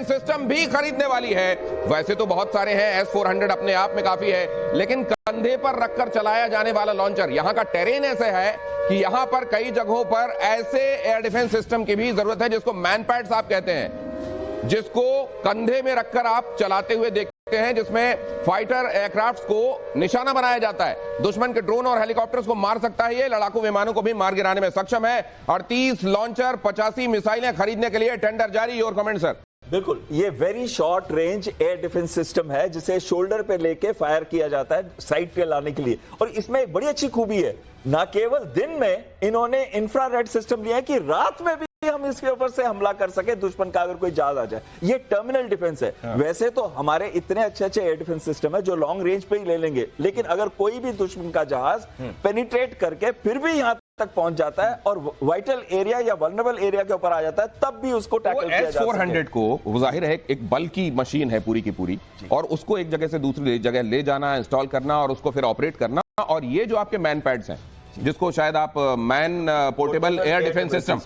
Defence system भी खरीदने वाली है। वैसे तो बहुत सारे हैं, S-400 अपने आप में काफी है, लेकिन कंधे पर रखकर चलाया जाने वाला लॉन्चर, यहां का टेरेन ऐसे है कि यहां पर कई जगहों पर ऐसे एयर डिफेंस सिस्टम की भी जरूरत है जिसको मैन पैड्स आप कहते हैं, जिसको कंधे में रखकर आप चलाते हुए देखते हैं, जिसमें फाइटर एयरक्राफ्ट्स को निशाना बनाया जाता है। दुश्मन के ड्रोन और हेलीकॉप्टर्स को मार सकता है, ये लड़ाकू विमानों को भी मार गिराने में सक्षम है। 38 लॉन्चर, 85 मिसाइलें खरीदने के लिए टेंडर जारी। Your comment sir. बिल्कुल, ये very short range air defense system है जिसे शोल्डर पे लेके फायर किया जाता है साइड पे लाने के लिए। और इसमें एक बड़ी अच्छी खूबी है, ना केवल दिन में इन्होंने इंफ्रारेड सिस्टम लिया है कि रात में भी हम इसके ऊपर से हमला कर सके दुश्मन का, अगर कोई जहाज आ जाए। ये टर्मिनल डिफेंस है। वैसे तो हमारे इतने अच्छे अच्छे एयर डिफेंस सिस्टम है जो लॉन्ग रेंज पे ही ले लेंगे, लेकिन अगर कोई भी दुश्मन का जहाज पेनिट्रेट करके फिर भी यहां तक पहुंच जाता है और वाइटल एरिया या वल्नरेबल एरिया के ऊपर आ जाता है, तब भी उसको टैकल किया जा सकता है। S-400 को जाहिर है एक बल की मशीन है पूरी की पूरी, और उसको एक जगह से दूसरी जगह ले जाना, इंस्टॉल करना और उसको फिर ऑपरेट करना। और ये जो आपके मैन पैड्स हैं, जिसको शायद आप man portable air defense system,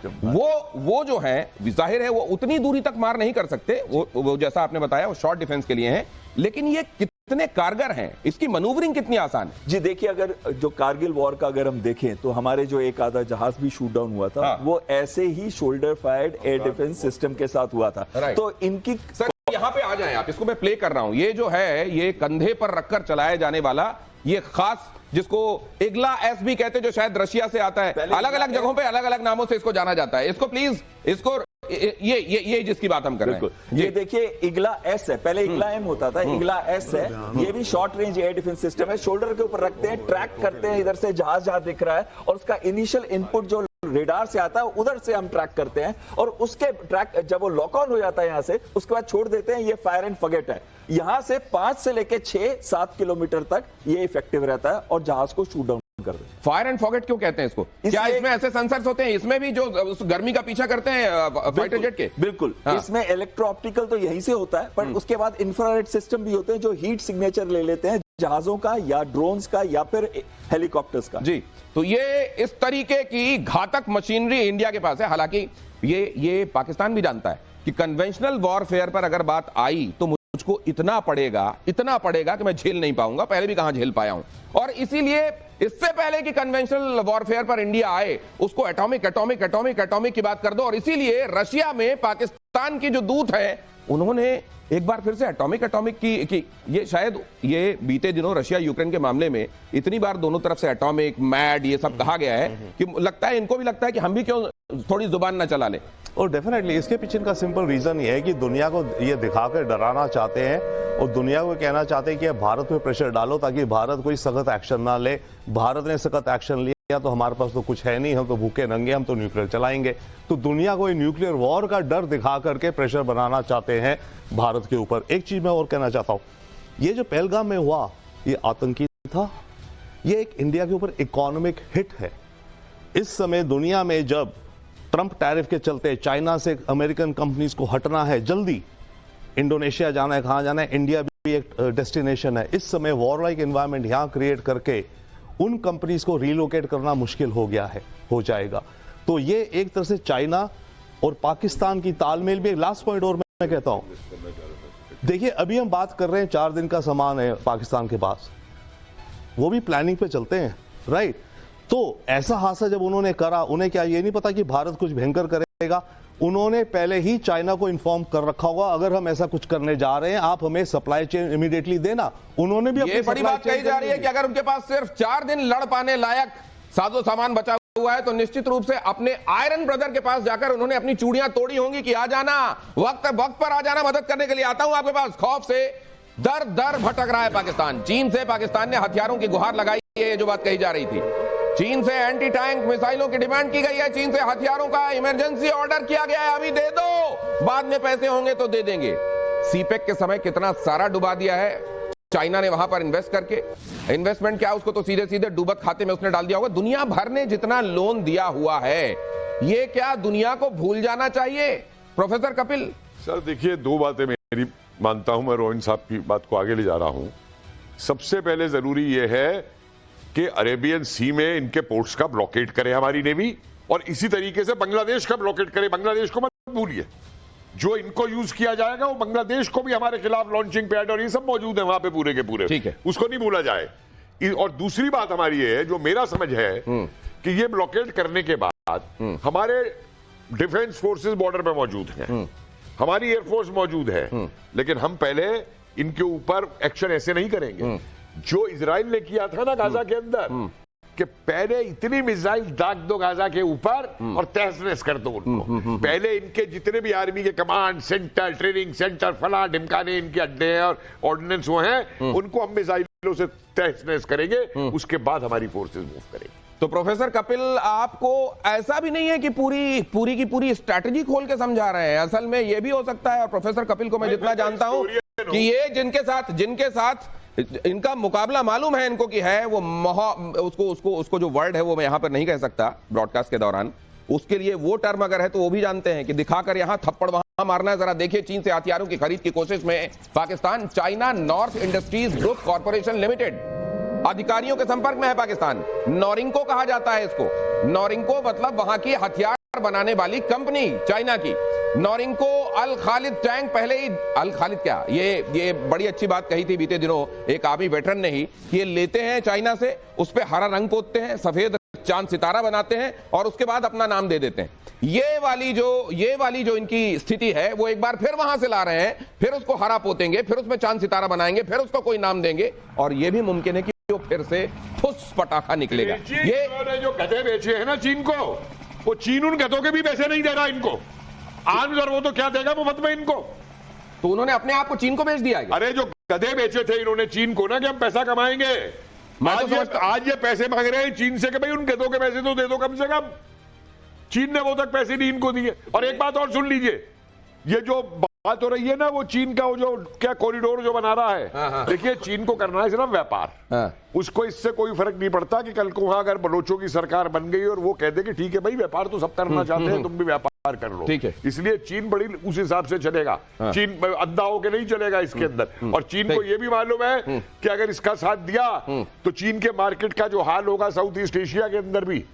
वो जो है जाहिर है वो उतनी दूरी तक मार नहीं कर सकते, वो जैसा आपने बताया वो शॉर्ट डिफेंस के लिए हैं, लेकिन ये कितने कारगर हैं, इसकी मनूवरिंग कितनी आसान है? जी देखिए, अगर जो कारगिल वॉर का अगर हम देखें तो हमारे जो एक आधा जहाज भी शूट डाउन हुआ था, वो ऐसे ही shoulder fired air defense system के साथ हुआ था। तो इनकी यहां पे आ जाएं आप, इसको मैं प्ले कर रहा हूं। ये जो है ये कंधे पर रखकर चलाया जाने वाला ये खास, जिसको इग्ला एस भी कहते हैं, जो शायद रशिया से आता है, अलग अलग जगहों पे अलग अलग नामों से इसको जाना जाता है। इसको प्लीज, इसको ये जिसकी बात हम कर रहे हैं, ये देखिए इग्ला एस है, पहले इग्ला एम होता था, इग्ला एस है। ये भी short range air defense system है। शोल्डर के ऊपर रखते हैं, ट्रैक करते हैं, इधर से जहाज जहां दिख रहा है और उसका इनिशियल इनपुट जो रेडार से आता है उधर से हम ट्रैक करते हैं, और उसके ट्रैक जब वो लॉक ऑन हो जाता है यहां से, उसके बाद छोड़ देते हैं। ये फायर एंड फॉरगेट है। यहां से 5 से लेके 6-7 किलोमीटर तक ये इफेक्टिव रहता है और जहाज को शूट डाउन कर देते हैं। फायर एंड फॉरगेट क्यों कहते हैं इसको? क्या इसमें ऐसे सेंसर्स होते हैं इसमें भी जो उस गर्मी का पीछा करते हैं फाइटर जेट के? बिल्कुल, इसमें इलेक्ट्रो ऑप्टिकल तो यहीं से होता है, पर उसके बाद इंफ्रारेड सिस्टम भी होते हैं जो हीट सिग्नेचर ले लेते हैं जहाजों का या ड्रोन्स का या फिर हेलीकॉप्टर्स का। जी, तो ये इस तरीके की घातक मशीनरी इंडिया के पास है। हालांकि ये पाकिस्तान भी जानता है कि कन्वेंशनल वॉरफेयर पर अगर बात आई तो मुझको इतना पड़ेगा कि मैं झेल नहीं पाऊंगा, पहले भी कहां झेल पाया हूं। और इसीलिए इससे पहले कि कन्वेंशनल वॉरफेयर पर इंडिया आए, उसको एटॉमिक की बात कर दो। और इसीलिए रशिया में पाकिस्तान की जो दूत है, उन्होंने एक बार फिर से एटॉमिक की ये शायद ये बीते दिनों रशिया यूक्रेन के मामले में इतनी बार दोनों तरफ से एटॉमिक, मैड ये सब कहा गया है कि लगता है इनको भी लगता है कि हम भी क्यों थोड़ी जुबान ना चला ले। और डेफिनेटली इसके पीछे का सिंपल रीजन ये है कि दुनिया को ये दिखाकर डराना चाहते हैं और दुनिया को कहना चाहते हैं कि भारत पे प्रेशर डालो ताकि भारत कोई सख्त एक्शन ना ले। भारत ने सख्त एक्शन लिया तो हमारे पास तो कुछ है नहीं, हम तो भूखे नंगे, हम तो न्यूक्लियर चलाएंगे। तो दुनिया को न्यूक्लियर वॉर का डर दिखा करके प्रेशर बनाना चाहते हैं भारत के ऊपर। एक चीज मैं और कहना चाहता हूं, ये जो पहलगाम में हुआ ये आतंकी था, ये एक इंडिया के ऊपर इकोनॉमिक हिट है। इस समय दुनिया में जब ट्रंप टैरिफ के चलते चाइना से अमेरिकन कंपनीज को हटना है, जल्दी इंडोनेशिया जाना है, कहां जाना है, इंडिया भी एक डेस्टिनेशन है। इस समय वॉर लाइक एनवायरनमेंट यहां क्रिएट करके उन कंपनीज को रिलोकेट करना मुश्किल हो गया है, हो जाएगा। तो ये एक तरह से चाइना और पाकिस्तान की तालमेल भी। लास्ट पॉइंट और मैं कहता हूं, देखिए अभी हम बात कर रहे हैं 4 दिन का सामान है पाकिस्तान के पास, वो भी प्लानिंग पे चलते हैं, राइट? तो ऐसा हादसा जब उन्होंने करा, उन्हें क्या ये नहीं पता कि भारत कुछ भयंकर करेगा? उन्होंने पहले ही चाइना को इन्फॉर्म कर रखा होगा, अगर हम ऐसा कुछ करने जा रहे हैं आप हमें सप्लाई चेन इमीडिएटली देना। उन्होंने भी ये बड़ी बात कही जा रही है कि अगर उनके पास सिर्फ 4 दिन लड़ पाने लायक साजो सामान बचा हुआ है तो निश्चित रूप से अपने आयरन ब्रदर के पास जाकर उन्होंने अपनी चूड़ियां तोड़ी होंगी कि आ जाना, वक्त पर आ जाना, मदद करने के लिए आता हूं आपके पास। खौफ से दर दर भटक रहा है पाकिस्तान। चीन से पाकिस्तान ने हथियारों की गुहार लगाई है, ये जो बात कही जा रही थी। चीन से एंटी टैंक मिसाइलों की डिमांड की गई है, चीन से हथियारों का इमरजेंसी ऑर्डर किया गया है, अभी दे दो, बाद में पैसे होंगे तो दे देंगे। सीपेक के समय कितना सारा डुबा दिया है चाइना ने वहां पर इन्वेस्ट करके। इन्वेस्टमेंट क्या, उसको तो सीधे सीधे डूबत खाते में उसने डाल दिया होगा। दुनिया भर ने जितना लोन दिया हुआ है, ये क्या दुनिया को भूल जाना चाहिए? प्रोफेसर कपिल सर देखिए, 2 बातें मेरी मानता हूं, मैं रोहिन साहब की बात को आगे ले जा रहा हूं। सबसे पहले जरूरी यह है कि अरेबियन सी में इनके पोर्ट्स का ब्लॉकेट करे हमारी नेवी, और इसी तरीके से बांग्लादेश का ब्लॉकेट करे। बांग्लादेश को मत भूलिए, जो इनको यूज किया जाएगा वो बांग्लादेश को भी हमारे खिलाफ लॉन्चिंग पैड और ये सब मौजूद है वहां पे पूरे के पूरे। ठीक है, उसको नहीं भूला जाए। और दूसरी बात हमारी ये है, जो मेरा समझ है कि ये ब्लॉकेड करने के बाद हमारे डिफेंस फोर्सेस बॉर्डर पे मौजूद हैं, हमारी एयरफोर्स मौजूद है, लेकिन हम पहले इनके ऊपर एक्शन ऐसे नहीं करेंगे जो इजराइल ने किया था ना गाजा के अंदर, कि पहले इतनी मिसाइल दाग दो गाजा के ऊपर और तहस नहस कर दो उनको। पहले इनके जितने भी आर्मी के कमांड सेंटर, ट्रेनिंग सेंटर, फला ढिमकाने इनके अड्डे हैं और ऑर्डिनेंस वो हैं, उनको हम मिसाइलों से तहस नहस करेंगे, उसके बाद हमारी फोर्सेस मूव करेंगे। तो प्रोफेसर कपिल, आपको ऐसा भी नहीं है कि पूरी की पूरी स्ट्रैटेजी खोल के समझा रहे हैं? असल में यह भी हो सकता है, और प्रोफेसर कपिल को मैं जितना जानता हूं कि ये जिनके साथ इनका मुकाबला मालूम है इनको कि है वो उसको जो वर्ड है वो मैं यहां पर नहीं कह सकता ब्रॉडकास्ट के दौरान, उसके लिए वो टर्म अगर है तो वो भी जानते हैं कि दिखाकर यहां थप्पड़ वहां मारना है। जरा देखिए, चीन से हथियारों की खरीद की कोशिश में Pakistan, China north industries group corporation limited अधिकारियों के संपर्क में है पाकिस्तान। नॉरिंको कहा जाता है इसको। नॉरिंको मतलब वहां की हथियार बनाने वाली कंपनी चाइना की। नॉरिंको अल खालिद टैंक, पहले ही अल खालिद क्या, ये बड़ी अच्छी बात कही थी बीते दिनों एक आर्मी वेटरन ने ही, कि ये लेते हैं चाइना से, उस पे हरा रंग पोतते हैं, सफेद चांद सितारा बनाते हैं और उसके बाद अपना नाम दे देते हैं। ये वाली जो इनकी स्थिति है वो एक बार फिर वहां से ला रहे हैं, फिर उसको हरा पोतेंगे, फिर उसमें चांद सितारा बनाएंगे, फिर उसको कोई नाम देंगे, और ये भी मुमकिन है कि वो फिर से ठुस पटाखा निकलेगा। ये जो गधे बेचे हैं ना चीन को, वो चीन उन गधों के भी पैसे नहीं दे रहा इनको। आर्म्स और वो तो क्या देगा मुफ्त में इनको? तो उन्होंने अपने आप को चीन को बेच दिया है। अरे जो गधे बेचे थे इन्होंने चीन को ना कि हम पैसा कमाएंगे, आज ये पैसे मांग रहे हैं चीन से कि भाई उन गधों के पैसे तो दे दो कम से कम। चीन ने वो तक पैसे नहीं इनको दिए। और एक बात और सुन लीजिए, ये जो बात हो रही है ना, वो चीन का वो जो क्या कॉरिडोर जो बना रहा है, देखिए चीन को करना है सिर्फ व्यापार, उसको इससे कोई फर्क नहीं पड़ता कि कल को वहां अगर बलोचों की सरकार बन गई और वो कह दे कि ठीक है भाई व्यापार तो सब करना चाहते हैं, तुम भी व्यापार कर लो, ठीक है। इसलिए चीन बड़ी उस हिसाब से चलेगा। चीन अंधा होकर नहीं चलेगा इसके अंदर। और चीन को यह भी मालूम है कि अगर इसका साथ दिया तो चीन के मार्केट का जो हाल होगा साउथ ईस्ट एशिया के अंदर भी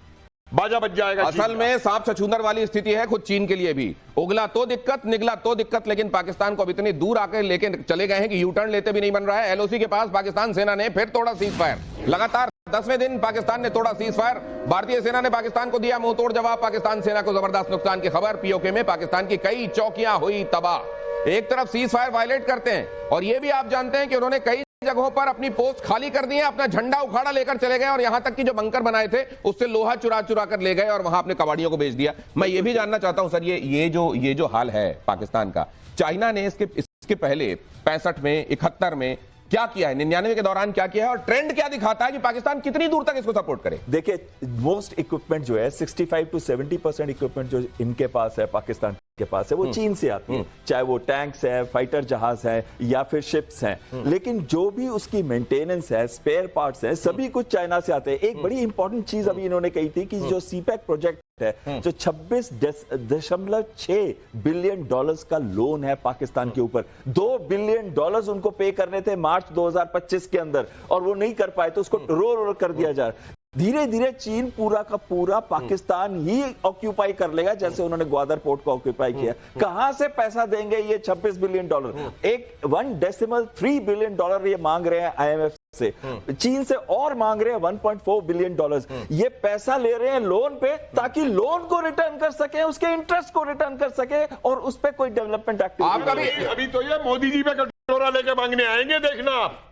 बाजा बच जाएगा। असल में सांप छछूंदर वाली स्थिति है खुद चीन के लिए भी। उगला तो दिक्कत, निगला तो दिक्कत, लेकिन पाकिस्तान को अब इतनी दूर आकर लेके चले गए हैं कि यू टर्न लेते भी नहीं बन रहा है। एलओसी के पास पाकिस्तान सेना ने फिर तोड़ा सीज फायर। लगातार 10वें दिन पाकिस्तान ने तोड़ा सीज फायर। भारतीय सेना ने पाकिस्तान को दिया मुंहतोड़ जवाब। पाकिस्तान सेना को जबरदस्त नुकसान की खबर। पीओके में पाकिस्तान की कई चौकियां हुई तबाह। एक तरफ सीज फायर वायलेट करते हैं और यह भी आप जानते हैं कि उन्होंने कई जगहों पर अपनी पोस्ट खाली कर दी है, अपना झंडा उखाड़ा लेकर चले गए और यहां तक कि जो बंकर बनाए थे उससे लोहा चुरा चुरा कर ले गए और वहां अपने कबाड़ियों को बेच दिया। मैं ये भी जानना चाहता हूं सर, ये जो हाल है पाकिस्तान का, चाइना ने इसके पहले 65 में, 71 में क्या किया है, 99 के दौरान क्या किया है, और ट्रेंड क्या दिखाता है कि पाकिस्तान कितनी दूर तक इसको सपोर्ट करे? देखिए, मोस्ट इक्विपमेंट जो है 65 to 70% इक्विपमेंट जो इनके पास है, पाकिस्तान के पास है, वो चीन से आती है। चाहे वो टैंक्स है, फाइटर जहाज है या फिर शिप्स हैं, लेकिन जो भी उसकी मेंटेनेंस है, स्पेयर पार्ट्स है, सभी कुछ चाइना से आते हैं। एक बड़ी इंपॉर्टेंट चीज अभी इन्होंने कही थी कि जो सीपैक प्रोजेक्ट है, जो 26.6 बिलियन डॉलर्स का लोन है पाकिस्तान के ऊपर, 2 बिलियन डॉलर्स उनको पे करने थे मार्च 2025 के अंदर और वो नहीं कर पाए, तो उसको रोल कर दिया जा रहा है। धीरे धीरे चीन पूरा का पूरा पाकिस्तान ही ऑक्यूपाई कर लेगा, जैसे उन्होंने ग्वादर पोर्ट को ऑक्यूपाई किया। कहां से पैसा देंगे ये 26 बिलियन डॉलर? 1.3 बिलियन डॉलर ये मांग रहे हैं आईएमएफ से। चीन से और मांग रहे हैं 1.4 बिलियन डॉलर। ये पैसा ले रहे हैं लोन पे, ताकि लोन को रिटर्न कर सके, उसके इंटरेस्ट को रिटर्न कर सके और उस पर कोई डेवलपमेंट एक्टिविटी। अभी तो ये मोदी जी पे कटोरा लेके मांगने आएंगे, देखना आप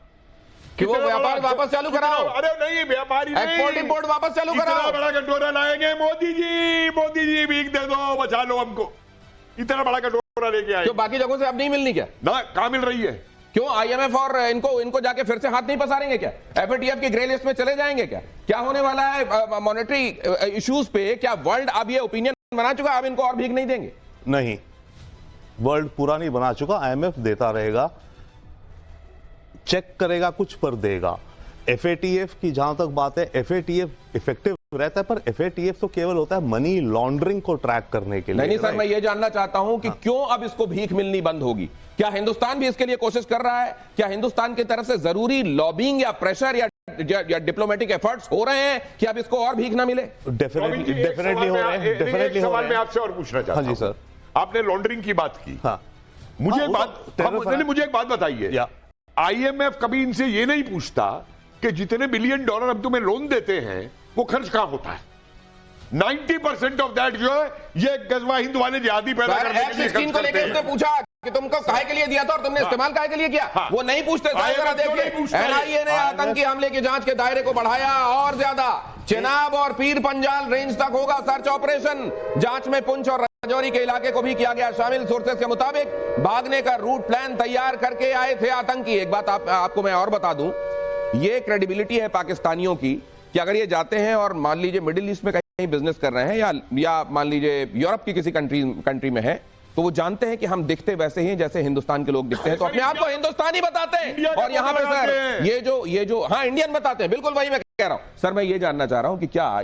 कि वो व्यापार वापस चालू कराओ। अरे नहीं, व्यापारी एक्सपोर्ट इंपोर्ट वापस चालू कराओ। बड़ा कटोरा लाएंगे मोदी जी भीख दे दो, बचा लो हमको। इतना बड़ा कटोरा लेके आए। तो बाकी जगहों से अब नहीं मिलनी क्या? ना, कहां मिल रही है? क्यों आईएमएफ और इनको जाके फिर से हाथ नहीं पसारेंगे क्या? एफएटीएफ की ग्रे लिस्ट में चले जाएंगे क्या? क्या होने वाला है मॉनेटरी इश्यूज पे? क्या वर्ल्ड अब ये ओपिनियन बना चुका, अब इनको और भीख नहीं देंगे? नहीं, वर्ल्ड पूरा नहीं बना चुका। आईएमएफ देता रहेगा, चेक करेगा, कुछ पर देगा। एफएटीएफ की जहां तक बात है, एफएटीएफ इफेक्टिव रहता है, पर एफएटीएफ तो केवल होता है मनी लॉन्ड्रिंग को ट्रैक करने के लिए। नहीं सर, मैं ये जानना चाहता हूं कि क्यों अब इसको भीख मिलनी बंद होगी? क्या हिंदुस्तान भी इसके लिए कोशिश कर रहा है? क्या हिंदुस्तान की तरफ से जरूरी लॉबिंग या प्रेशर या डिप्लोमेटिक एफर्ट्स हो रहे हैं कि अब इसको और भीख ना मिले? डेफिनेटली हो रहे हैं। सवाल मैं आपसे और पूछना चाहता हूं। हाँ जी सर, आपने लॉन्ड्रिंग की बात की। हाँ। मुझे हाँ, एक वो बात तो terror नहीं, मुझे एक बात बताइए, या आईएमएफ कभी इनसे ये नहीं पूछता कि जितने बिलियन डॉलर हम तुम्हें लोन देते हैं वो खर्च कहां होता है? 90% ऑफ दैट जो है ये गजवा हिंद वाले जिहादी पैदा सर, करने के लिए F-16 खर्च को लेकर करते उसने हैं। पूछा कि तुमको काहे के लिए दिया था और तुमने इस्तेमाल काहे के लिए किया? हाँ। वो नहीं पूछते। सर, जरा IMF क्यों नहीं देखिए, पूछता है? एनआईए ने आतंकी हमले की जांच के दायरे को बढ़ाया और ज्यादा। चिनाब और पीर पंजाल रेंज तक होगा सर्च ऑपरेशन। जांच में पुंछ और राजौरी के इलाके को भी किया गया शामिल। सोर्सेस के मुताबिक भागने का रूट प्लान तैयार करके आए थे आतंकी। एक बात आपको मैं और बता दूं, ये क्रेडिबिलिटी है पाकिस्तानियों की कि अगर ये जाते हैं और मान लीजिए मिडिल ईस्ट में कहीं बिजनेस कर रहे हैं या मान लीजिए यूरोप की किसी कंट्री में है, तो वो जानते हैं कि हम दिखते वैसे ही जैसे हिंदुस्तान के लोग दिखते हैं, तो अपने आप को हिंदुस्तानी बताते हैं। और यहाँ पे सर ये जो हाँ इंडियन बताते हैं, बिल्कुल वही मैं कह रहा हूं। सर मैं ये जानना चाह रहा हूं कि क्या